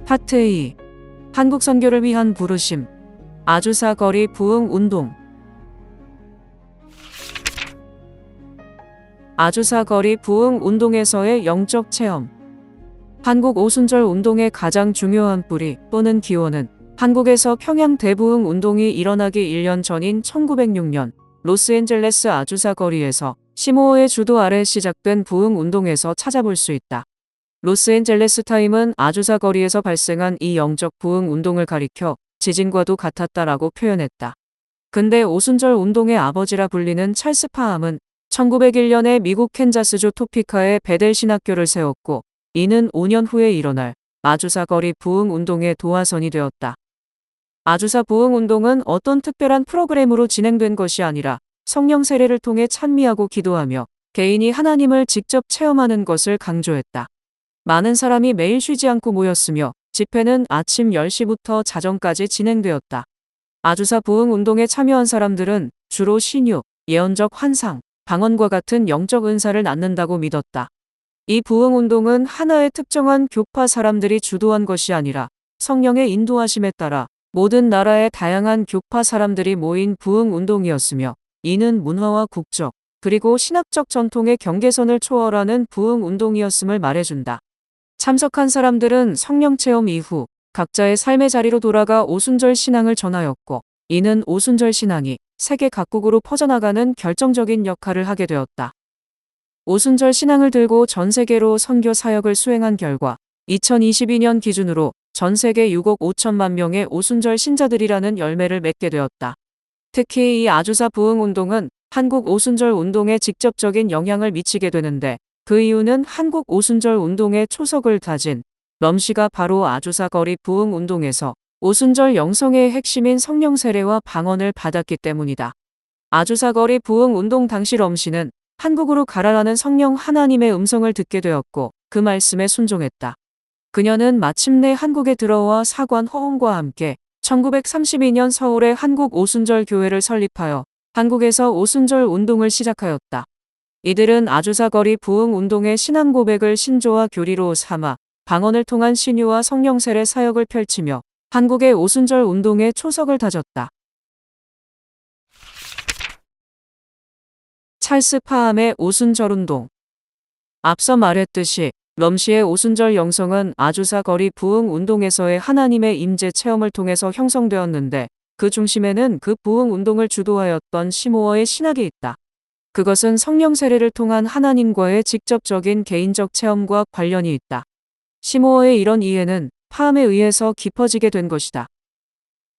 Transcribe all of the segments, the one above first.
파트 2. 한국 선교를 위한 부르심. 아주사 거리 부흥 운동. 아주사 거리 부흥 운동에서의 영적 체험. 한국 오순절 운동의 가장 중요한 뿌리 또는 기원은 한국에서 평양 대부흥 운동이 일어나기 1년 전인 1906년 로스앤젤레스 아주사 거리에서 시모어의 주도 아래 시작된 부흥 운동에서 찾아볼 수 있다. 로스앤젤레스 타임은 아주사 거리에서 발생한 이 영적 부흥 운동을 가리켜 지진과도 같았다라고 표현했다. 근대 오순절 운동의 아버지라 불리는 찰스 파함은 1901년에 미국 캔자스주 토피카에 베델 신학교를 세웠고 이는 5년 후에 일어날 아주사 거리 부흥 운동의 도화선이 되었다. 아주사 부흥 운동은 어떤 특별한 프로그램으로 진행된 것이 아니라 성령 세례를 통해 찬미하고 기도하며 개인이 하나님을 직접 체험하는 것을 강조했다. 많은 사람이 매일 쉬지 않고 모였으며 집회는 아침 10시부터 자정까지 진행되었다. 아주사 부흥 운동에 참여한 사람들은 주로 신유, 예언적 환상, 방언과 같은 영적 은사를 낳는다고 믿었다. 이 부흥 운동은 하나의 특정한 교파 사람들이 주도한 것이 아니라 성령의 인도하심에 따라 모든 나라의 다양한 교파 사람들이 모인 부흥 운동이었으며 이는 문화와 국적, 그리고 신학적 전통의 경계선을 초월하는 부흥 운동이었음을 말해준다. 참석한 사람들은 성령 체험 이후 각자의 삶의 자리로 돌아가 오순절 신앙을 전하였고 이는 오순절 신앙이 세계 각국으로 퍼져나가는 결정적인 역할을 하게 되었다. 오순절 신앙을 들고 전 세계로 선교 사역을 수행한 결과 2022년 기준으로 전 세계 6억 5천만 명의 오순절 신자들이라는 열매를 맺게 되었다. 특히 이 아주사 부흥 운동은 한국 오순절 운동에 직접적인 영향을 미치게 되는데 그 이유는 한국 오순절 운동의 초석을 다진 럼시가 바로 아주사 거리 부흥 운동에서 오순절 영성의 핵심인 성령 세례와 방언을 받았기 때문이다. 아주사 거리 부흥 운동 당시 럼시는 한국으로 가라라는 성령 하나님의 음성을 듣게 되었고 그 말씀에 순종했다. 그녀는 마침내 한국에 들어와 사관 허웅과 함께 1932년 서울에 한국 오순절 교회를 설립하여 한국에서 오순절 운동을 시작하였다. 이들은 아주사 거리 부흥 운동의 신앙 고백을 신조와 교리로 삼아 방언을 통한 신유와 성령 세례 사역을 펼치며 한국의 오순절 운동의 초석을 다졌다. 찰스 파함의 오순절 운동. 앞서 말했듯이 럼시의 오순절 영성은 아주사 거리 부흥 운동에서의 하나님의 임재 체험을 통해서 형성되었는데 그 중심에는 그 부흥 운동을 주도하였던 시모어의 신학이 있다. 그것은 성령 세례를 통한 하나님과의 직접적인 개인적 체험과 관련이 있다. 시모어의 이런 이해는 파함에 의해서 깊어지게 된 것이다.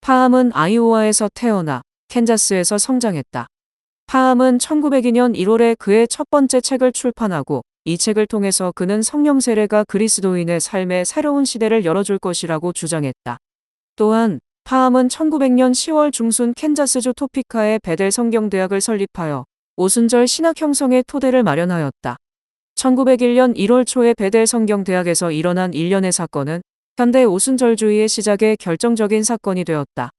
파함은 아이오와에서 태어나 캔자스에서 성장했다. 파함은 1902년 1월에 그의 첫 번째 책을 출판하고 이 책을 통해서 그는 성령 세례가 그리스도인의 삶의 새로운 시대를 열어줄 것이라고 주장했다. 또한 파함은 1900년 10월 중순 캔자스주 토피카의 베델 성경대학을 설립하여 오순절 신학 형성의 토대를 마련하였다. 1901년 1월 초에 베델 성경대학에서 일어난 일련의 사건은 현대 오순절주의의 시작에 결정적인 사건이 되었다.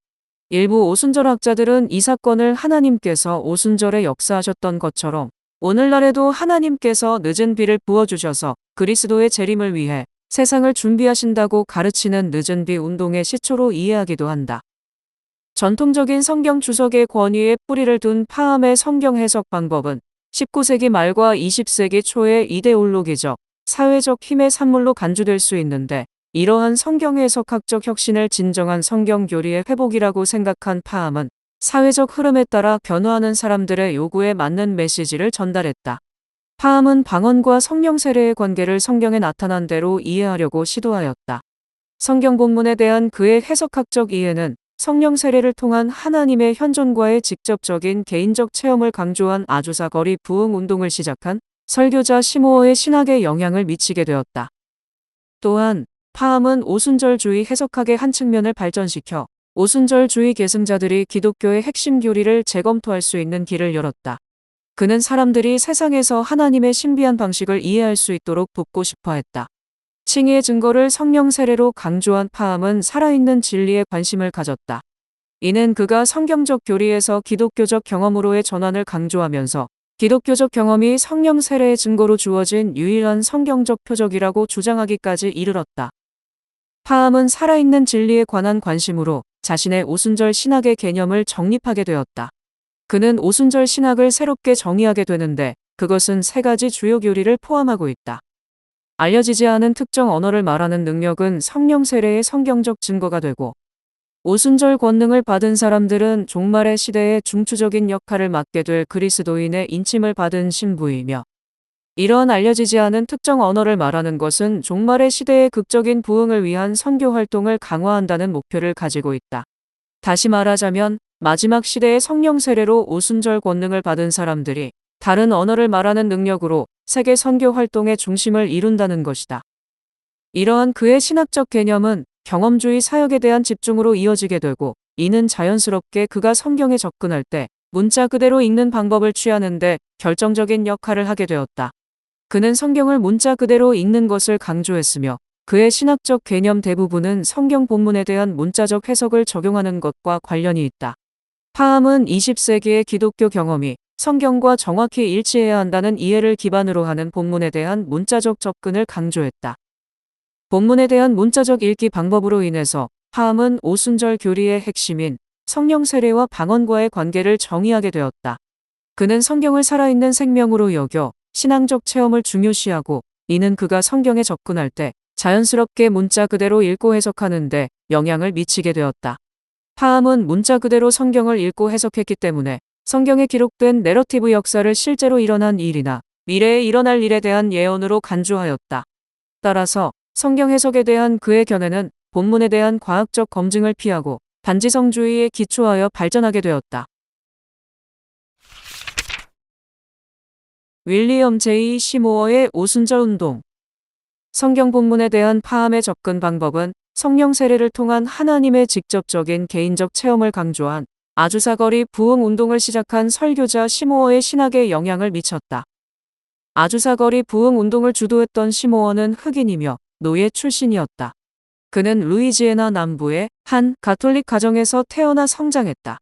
일부 오순절학자들은 이 사건을 하나님께서 오순절에 역사하셨던 것처럼 오늘날에도 하나님께서 늦은 비를 부어주셔서 그리스도의 재림을 위해 세상을 준비하신다고 가르치는 늦은 비 운동의 시초로 이해하기도 한다. 전통적인 성경 주석의 권위에 뿌리를 둔 파함의 성경 해석 방법은 19세기 말과 20세기 초의 이데올로기적, 사회적 힘의 산물로 간주될 수 있는데 이러한 성경 해석학적 혁신을 진정한 성경 교리의 회복이라고 생각한 파함은 사회적 흐름에 따라 변화하는 사람들의 요구에 맞는 메시지를 전달했다. 파함은 방언과 성령 세례의 관계를 성경에 나타난 대로 이해하려고 시도하였다. 성경 본문에 대한 그의 해석학적 이해는 성령 세례를 통한 하나님의 현존과의 직접적인 개인적 체험을 강조한 아주사 거리 부흥 운동을 시작한 설교자 시모어의 신학에 영향을 미치게 되었다. 또한 파함은 오순절주의 해석학의 한 측면을 발전시켜 오순절주의 계승자들이 기독교의 핵심 교리를 재검토할 수 있는 길을 열었다. 그는 사람들이 세상에서 하나님의 신비한 방식을 이해할 수 있도록 돕고 싶어 했다. 칭의의 증거를 성령 세례로 강조한 파함은 살아있는 진리에 관심을 가졌다. 이는 그가 성경적 교리에서 기독교적 경험으로의 전환을 강조하면서 기독교적 경험이 성령 세례의 증거로 주어진 유일한 성경적 표적이라고 주장하기까지 이르렀다. 파암은 살아있는 진리에 관한 관심으로 자신의 오순절 신학의 개념을 정립하게 되었다. 그는 오순절 신학을 새롭게 정의하게 되는데 그것은 세 가지 주요 교리를 포함하고 있다. 알려지지 않은 특정 언어를 말하는 능력은 성령 세례의 성경적 증거가 되고, 오순절 권능을 받은 사람들은 종말의 시대에 중추적인 역할을 맡게 될 그리스도인의 인침을 받은 신부이며, 이런 알려지지 않은 특정 언어를 말하는 것은 종말의 시대의 극적인 부흥을 위한 선교 활동을 강화한다는 목표를 가지고 있다. 다시 말하자면 마지막 시대의 성령 세례로 오순절 권능을 받은 사람들이 다른 언어를 말하는 능력으로 세계 선교 활동의 중심을 이룬다는 것이다. 이러한 그의 신학적 개념은 경험주의 사역에 대한 집중으로 이어지게 되고, 이는 자연스럽게 그가 성경에 접근할 때 문자 그대로 읽는 방법을 취하는데 결정적인 역할을 하게 되었다. 그는 성경을 문자 그대로 읽는 것을 강조했으며, 그의 신학적 개념 대부분은 성경 본문에 대한 문자적 해석을 적용하는 것과 관련이 있다. 파암은 20세기의 기독교 경험이 성경과 정확히 일치해야 한다는 이해를 기반으로 하는 본문에 대한 문자적 접근을 강조했다. 본문에 대한 문자적 읽기 방법으로 인해서 파암은 오순절 교리의 핵심인 성령 세례와 방언과의 관계를 정의하게 되었다. 그는 성경을 살아있는 생명으로 여겨 신앙적 체험을 중요시하고, 이는 그가 성경에 접근할 때 자연스럽게 문자 그대로 읽고 해석하는 데 영향을 미치게 되었다. 파암은 문자 그대로 성경을 읽고 해석했기 때문에 성경에 기록된 내러티브 역사를 실제로 일어난 일이나 미래에 일어날 일에 대한 예언으로 간주하였다. 따라서 성경 해석에 대한 그의 견해는 본문에 대한 과학적 검증을 피하고 단지성주의에 기초하여 발전하게 되었다. 윌리엄 제이 시모어의 오순절 운동. 성경 본문에 대한 파암의 접근 방법은 성령 세례를 통한 하나님의 직접적인 개인적 체험을 강조한 아주사거리 부흥 운동을 시작한 설교자 시모어의 신학에 영향을 미쳤다. 아주사거리 부흥 운동을 주도했던 시모어는 흑인이며 노예 출신이었다. 그는 루이지애나 남부의 한 가톨릭 가정에서 태어나 성장했다.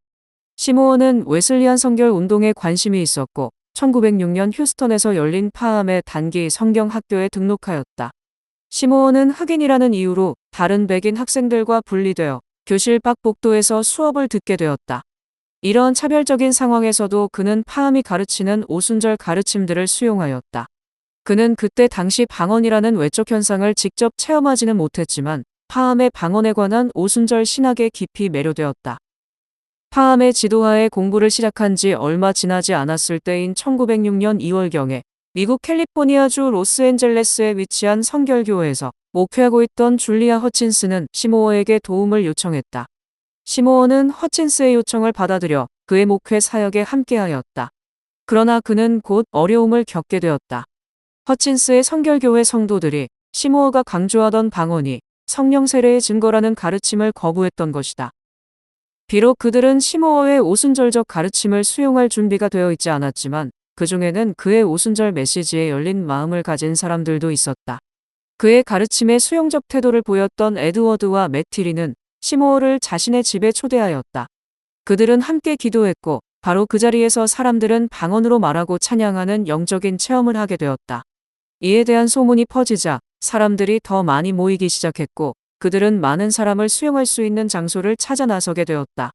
시모어는 웨슬리안 성결 운동에 관심이 있었고 1906년 휴스턴에서 열린 파암의 단기 성경 학교에 등록하였다. 시모어는 흑인이라는 이유로 다른 백인 학생들과 분리되어 교실 밖 복도에서 수업을 듣게 되었다. 이런 차별적인 상황에서도 그는 파암이 가르치는 오순절 가르침들을 수용하였다. 그는 그때 당시 방언이라는 외적 현상을 직접 체험하지는 못했지만 파암의 방언에 관한 오순절 신학에 깊이 매료되었다. 파암의 지도하에 공부를 시작한 지 얼마 지나지 않았을 때인 1906년 2월경에 미국 캘리포니아주 로스앤젤레스에 위치한 성결교회에서 목회하고 있던 줄리아 허친스는 시모어에게 도움을 요청했다. 시모어는 허친스의 요청을 받아들여 그의 목회 사역에 함께하였다. 그러나 그는 곧 어려움을 겪게 되었다. 허친스의 성결교회 성도들이 시모어가 강조하던 방언이 성령 세례의 증거라는 가르침을 거부했던 것이다. 비록 그들은 시모어의 오순절적 가르침을 수용할 준비가 되어 있지 않았지만 그 중에는 그의 오순절 메시지에 열린 마음을 가진 사람들도 있었다. 그의 가르침에 수용적 태도를 보였던 에드워드와 매티리는 시모어를 자신의 집에 초대하였다. 그들은 함께 기도했고 바로 그 자리에서 사람들은 방언으로 말하고 찬양하는 영적인 체험을 하게 되었다. 이에 대한 소문이 퍼지자 사람들이 더 많이 모이기 시작했고 그들은 많은 사람을 수용할 수 있는 장소를 찾아 나서게 되었다.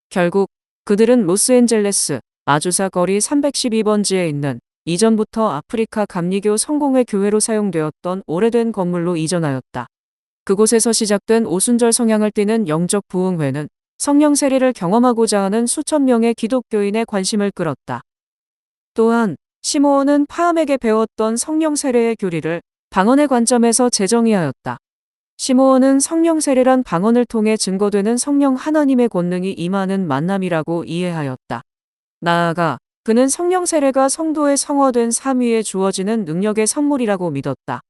결국 그들은 로스앤젤레스 아주사 거리 312번지에 있는 이전부터 아프리카 감리교 성공회 교회로 사용되었던 오래된 건물로 이전하였다. 그곳에서 시작된 오순절 성향을 띠는 영적 부흥회는 성령 세례를 경험하고자 하는 수천 명의 기독교인의 관심을 끌었다. 또한 시모어는 파암에게 배웠던 성령 세례의 교리를 방언의 관점에서 재정의하였다. 시모어는 성령 세례란 방언을 통해 증거되는 성령 하나님의 권능이 임하는 만남이라고 이해하였다. 나아가 그는 성령 세례가 성도의 성화된 삶 위에 주어지는 능력의 선물이라고 믿었다.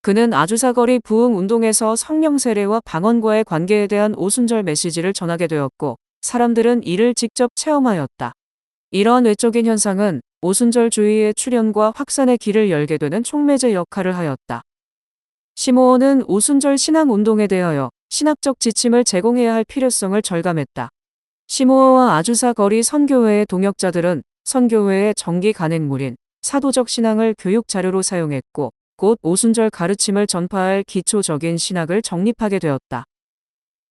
그는 아주사거리 부흥 운동에서 성령 세례와 방언과의 관계에 대한 오순절 메시지를 전하게 되었고 사람들은 이를 직접 체험하였다. 이러한 외적인 현상은 오순절주의의 출현과 확산의 길을 열게 되는 촉매제 역할을 하였다. 시모어는 오순절 신앙 운동에 대하여 신학적 지침을 제공해야 할 필요성을 절감했다. 시모어와 아주사 거리 선교회의 동역자들은 선교회의 정기 간행물인 사도적 신앙을 교육 자료로 사용했고 곧 오순절 가르침을 전파할 기초적인 신학을 정립하게 되었다.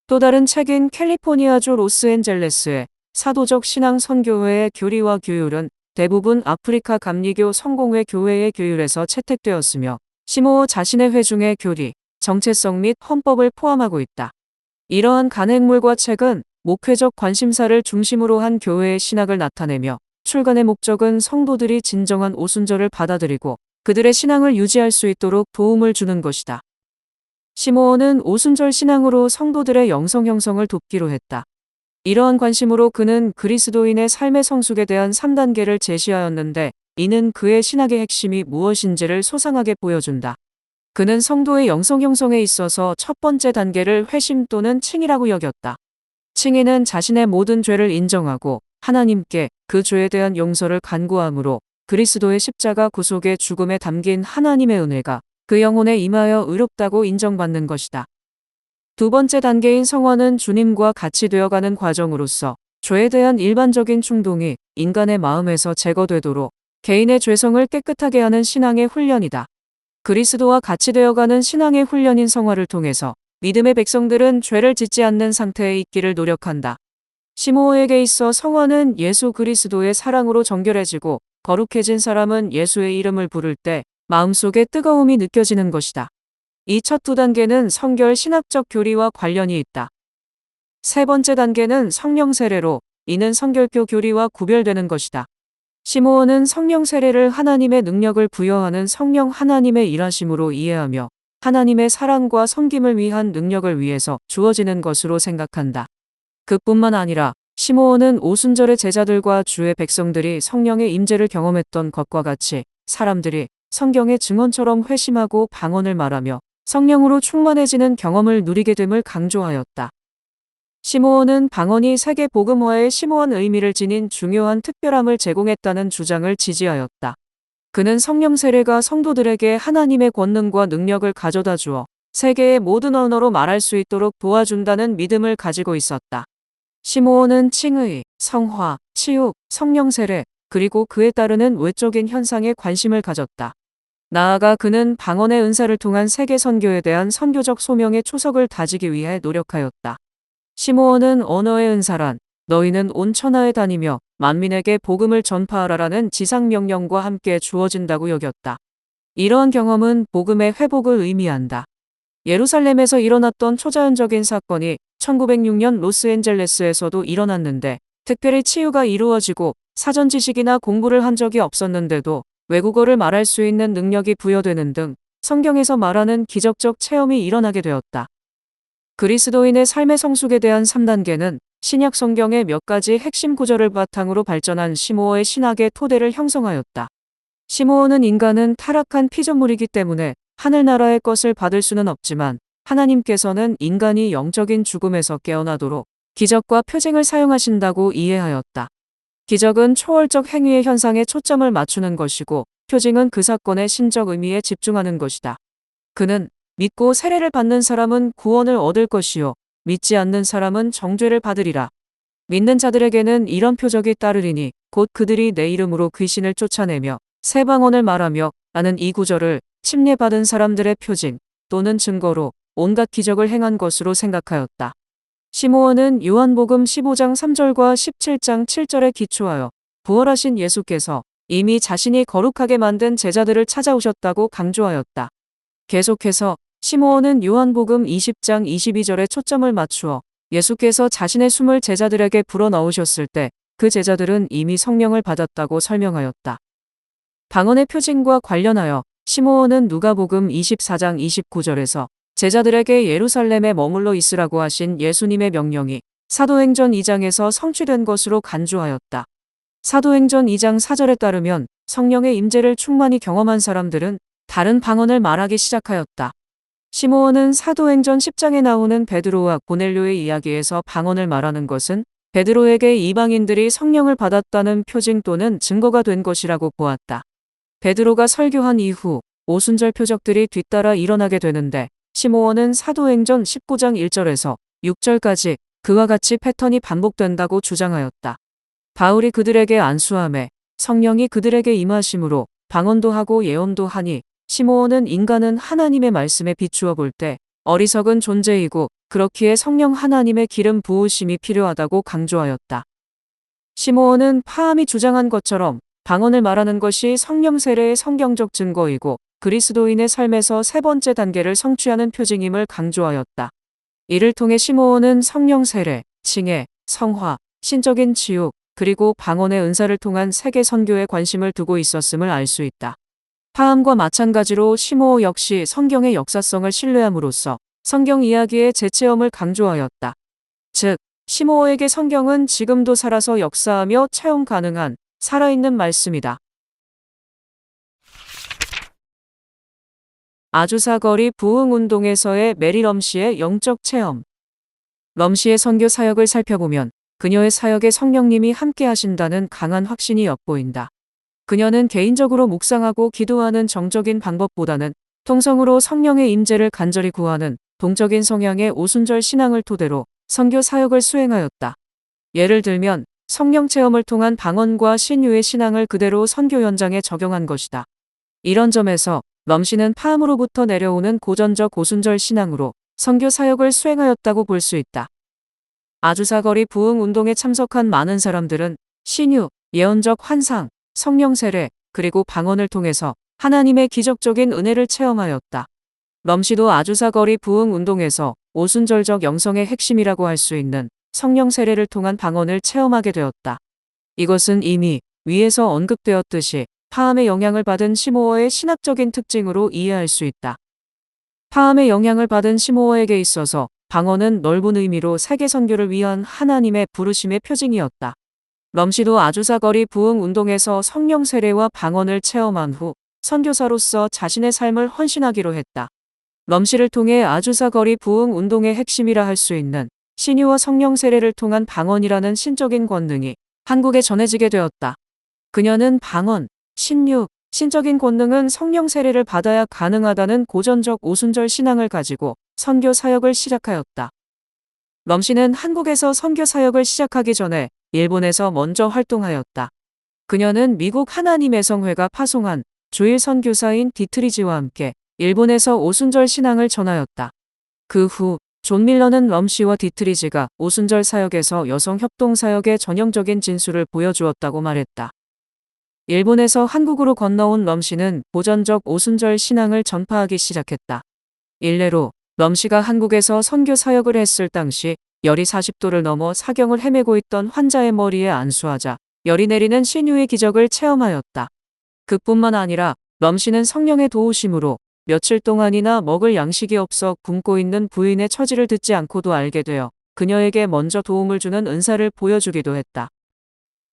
또 다른 책인 캘리포니아주 로스앤젤레스의 사도적 신앙 선교회의 교리와 규율은 대부분 아프리카 감리교 성공회 교회의 규율에서 채택되었으며 시모어 자신의 회중의 교리, 정체성 및 헌법을 포함하고 있다. 이러한 간행물과 책은 목회적 관심사를 중심으로 한 교회의 신학을 나타내며 출간의 목적은 성도들이 진정한 오순절을 받아들이고 그들의 신앙을 유지할 수 있도록 도움을 주는 것이다. 시모어는 오순절 신앙으로 성도들의 영성 형성을 돕기로 했다. 이러한 관심으로 그는 그리스도인의 삶의 성숙에 대한 3단계를 제시하였는데 이는 그의 신학의 핵심이 무엇인지를 소상하게 보여준다. 그는 성도의 영성 형성에 있어서 첫 번째 단계를 회심 또는 칭의라고 여겼다. 칭의는 자신의 모든 죄를 인정하고 하나님께 그 죄에 대한 용서를 간구함으로 그리스도의 십자가 구속의 죽음에 담긴 하나님의 은혜가 그 영혼에 임하여 의롭다고 인정받는 것이다. 두 번째 단계인 성화는 주님과 같이 되어가는 과정으로서 죄에 대한 일반적인 충동이 인간의 마음에서 제거되도록 개인의 죄성을 깨끗하게 하는 신앙의 훈련이다. 그리스도와 같이 되어가는 신앙의 훈련인 성화를 통해서 믿음의 백성들은 죄를 짓지 않는 상태에 있기를 노력한다. 시모어에게 있어 성화는 예수 그리스도의 사랑으로 정결해지고 거룩해진 사람은 예수의 이름을 부를 때 마음속에 뜨거움이 느껴지는 것이다. 이 첫 두 단계는 성결 신학적 교리와 관련이 있다. 세 번째 단계는 성령 세례로 이는 성결교 교리와 구별되는 것이다. 시모어는 성령 세례를 하나님의 능력을 부여하는 성령 하나님의 일하심으로 이해하며 하나님의 사랑과 섬김을 위한 능력을 위해서 주어지는 것으로 생각한다. 그뿐만 아니라 시모어는 오순절의 제자들과 주의 백성들이 성령의 임재를 경험했던 것과 같이 사람들이 성경의 증언처럼 회심하고 방언을 말하며 성령으로 충만해지는 경험을 누리게 됨을 강조하였다. 시모어는 방언이 세계 복음화의 심오한 의미를 지닌 중요한 특별함을 제공했다는 주장을 지지하였다. 그는 성령 세례가 성도들에게 하나님의 권능과 능력을 가져다 주어 세계의 모든 언어로 말할 수 있도록 도와준다는 믿음을 가지고 있었다. 시모어는 칭의, 성화, 치욕, 성령 세례, 그리고 그에 따르는 외적인 현상에 관심을 가졌다. 나아가 그는 방언의 은사를 통한 세계 선교에 대한 선교적 소명의 초석을 다지기 위해 노력하였다. 시모어는 언어의 은사란 너희는 온 천하에 다니며 만민에게 복음을 전파하라라는 지상명령과 함께 주어진다고 여겼다. 이러한 경험은 복음의 회복을 의미한다. 예루살렘에서 일어났던 초자연적인 사건이 1906년 로스앤젤레스에서도 일어났는데 특별히 치유가 이루어지고 사전 지식이나 공부를 한 적이 없었는데도 외국어를 말할 수 있는 능력이 부여되는 등 성경에서 말하는 기적적 체험이 일어나게 되었다. 그리스도인의 삶의 성숙에 대한 3단계는 신약 성경의 몇 가지 핵심 구절을 바탕으로 발전한 시모어의 신학의 토대를 형성하였다. 시모어는 인간은 타락한 피조물이기 때문에 하늘나라의 것을 받을 수는 없지만 하나님께서는 인간이 영적인 죽음에서 깨어나도록 기적과 표징을 사용하신다고 이해하였다. 기적은 초월적 행위의 현상에 초점을 맞추는 것이고 표징은 그 사건의 신적 의미에 집중하는 것이다. 그는 믿고 세례를 받는 사람은 구원을 얻을 것이요 믿지 않는 사람은 정죄를 받으리라. 믿는 자들에게는 이런 표적이 따르리니 곧 그들이 내 이름으로 귀신을 쫓아내며 새 방언을 말하며 라는 이 구절을 침례받은 사람들의 표징 또는 증거로 온갖 기적을 행한 것으로 생각하였다. 시모어는 요한복음 15장 3절과 17장 7절에 기초하여 부활하신 예수께서 이미 자신이 거룩하게 만든 제자들을 찾아오셨다고 강조하였다. 계속해서 시모어는 요한복음 20장 22절에 초점을 맞추어 예수께서 자신의 숨을 제자들에게 불어넣으셨을 때 그 제자들은 이미 성령을 받았다고 설명하였다. 방언의 표징과 관련하여 시모어는 누가복음 24장 29절에서 제자들에게 예루살렘에 머물러 있으라고 하신 예수님의 명령이 사도행전 2장에서 성취된 것으로 간주하였다. 사도행전 2장 4절에 따르면 성령의 임재를 충만히 경험한 사람들은 다른 방언을 말하기 시작하였다. 시모어는 사도행전 10장에 나오는 베드로와 고넬료의 이야기에서 방언을 말하는 것은 베드로에게 이방인들이 성령을 받았다는 표징 또는 증거가 된 것이라고 보았다. 베드로가 설교한 이후 오순절 표적들이 뒤따라 일어나게 되는데 시모어는 사도행전 19장 1절에서 6절까지 그와 같이 패턴이 반복된다고 주장하였다. 바울이 그들에게 안수하매 성령이 그들에게 임하심으로 방언도 하고 예언도 하니 시므온은 인간은 하나님의 말씀에 비추어 볼 때 어리석은 존재이고 그렇기에 성령 하나님의 기름 부으심이 필요하다고 강조하였다. 시므온은 파함이 주장한 것처럼 방언을 말하는 것이 성령 세례의 성경적 증거이고 그리스도인의 삶에서 세 번째 단계를 성취하는 표징임을 강조하였다. 이를 통해 시므온은 성령 세례, 칭해, 성화, 신적인 치유, 그리고 방언의 은사를 통한 세계 선교에 관심을 두고 있었음을 알 수 있다. 파함과 마찬가지로 시므온 역시 성경의 역사성을 신뢰함으로써 성경 이야기의 재체험을 강조하였다. 즉, 시므온에게 성경은 지금도 살아서 역사하며 체험 가능한 살아있는 말씀이다. 아주사거리 부흥운동에서의 메리 럼씨의 영적 체험. 럼씨의 선교 사역을 살펴보면 그녀의 사역에 성령님이 함께 하신다는 강한 확신이 엿보인다. 그녀는 개인적으로 묵상하고 기도하는 정적인 방법보다는 통성으로 성령의 임재를 간절히 구하는 동적인 성향의 오순절 신앙을 토대로 선교 사역을 수행하였다. 예를 들면 성령 체험을 통한 방언과 신유의 신앙을 그대로 선교 현장에 적용한 것이다. 이런 점에서 럼씨는 파함으로부터 내려오는 고전적 오순절 신앙으로 선교 사역을 수행하였다고 볼 수 있다. 아주사거리 부흥 운동에 참석한 많은 사람들은 신유, 예언적 환상, 성령 세례, 그리고 방언을 통해서 하나님의 기적적인 은혜를 체험하였다. 럼씨도 아주사거리 부흥 운동에서 오순절적 영성의 핵심이라고 할 수 있는 성령 세례를 통한 방언을 체험하게 되었다. 이것은 이미 위에서 언급되었듯이 파함의 영향을 받은 시므온의 신학적인 특징으로 이해할 수 있다. 파함의 영향을 받은 시므온에게 있어서 방언은 넓은 의미로 세계 선교를 위한 하나님의 부르심의 표징이었다. 럼씨도 아주사거리 부흥 운동에서 성령 세례와 방언을 체험한 후 선교사로서 자신의 삶을 헌신하기로 했다. 럼씨를 통해 아주사거리 부흥 운동의 핵심이라 할 수 있는 신유와 성령 세례를 통한 방언이라는 신적인 권능이 한국에 전해지게 되었다. 그녀는 방언, 신유, 신적인 권능은 성령 세례를 받아야 가능하다는 고전적 오순절 신앙을 가지고 선교 사역을 시작하였다. 럼씨는 한국에서 선교 사역을 시작하기 전에 일본에서 먼저 활동하였다. 그녀는 미국 하나님의 성회가 파송한 주일 선교사인 디트리지와 함께 일본에서 오순절 신앙을 전하였다. 그 후 존 밀러는 럼씨와 디트리지가 오순절 사역에서 여성 협동 사역의 전형적인 진수를 보여주었다고 말했다. 일본에서 한국으로 건너온 럼씨는 고전적 오순절 신앙을 전파하기 시작했다. 일례로 럼씨가 한국에서 선교 사역을 했을 당시 열이 40도를 넘어 사경을 헤매고 있던 환자의 머리에 안수하자 열이 내리는 신유의 기적을 체험하였다. 그뿐만 아니라 럼씨는 성령의 도우심으로 며칠 동안이나 먹을 양식이 없어 굶고 있는 부인의 처지를 듣지 않고도 알게 되어 그녀에게 먼저 도움을 주는 은사를 보여주기도 했다.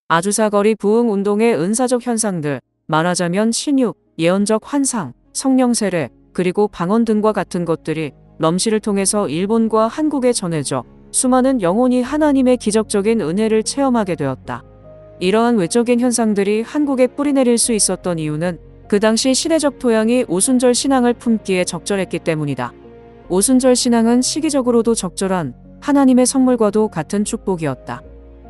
아주사거리 부흥 운동의 은사적 현상들, 말하자면 신유, 예언적 환상, 성령 세례, 그리고 방언 등과 같은 것들이 럼씨를 통해서 일본과 한국에 전해져 수많은 영혼이 하나님의 기적적인 은혜를 체험하게 되었다. 이러한 외적인 현상들이 한국에 뿌리내릴 수 있었던 이유는 그 당시 시대적 토양이 오순절 신앙을 품기에 적절했기 때문이다. 오순절 신앙은 시기적으로도 적절한 하나님의 선물과도 같은 축복이었다.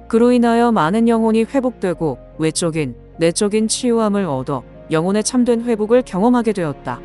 그로 인하여 많은 영혼이 회복되고 외적인, 내적인 치유함을 얻어 영혼의 참된 회복을 경험하게 되었다.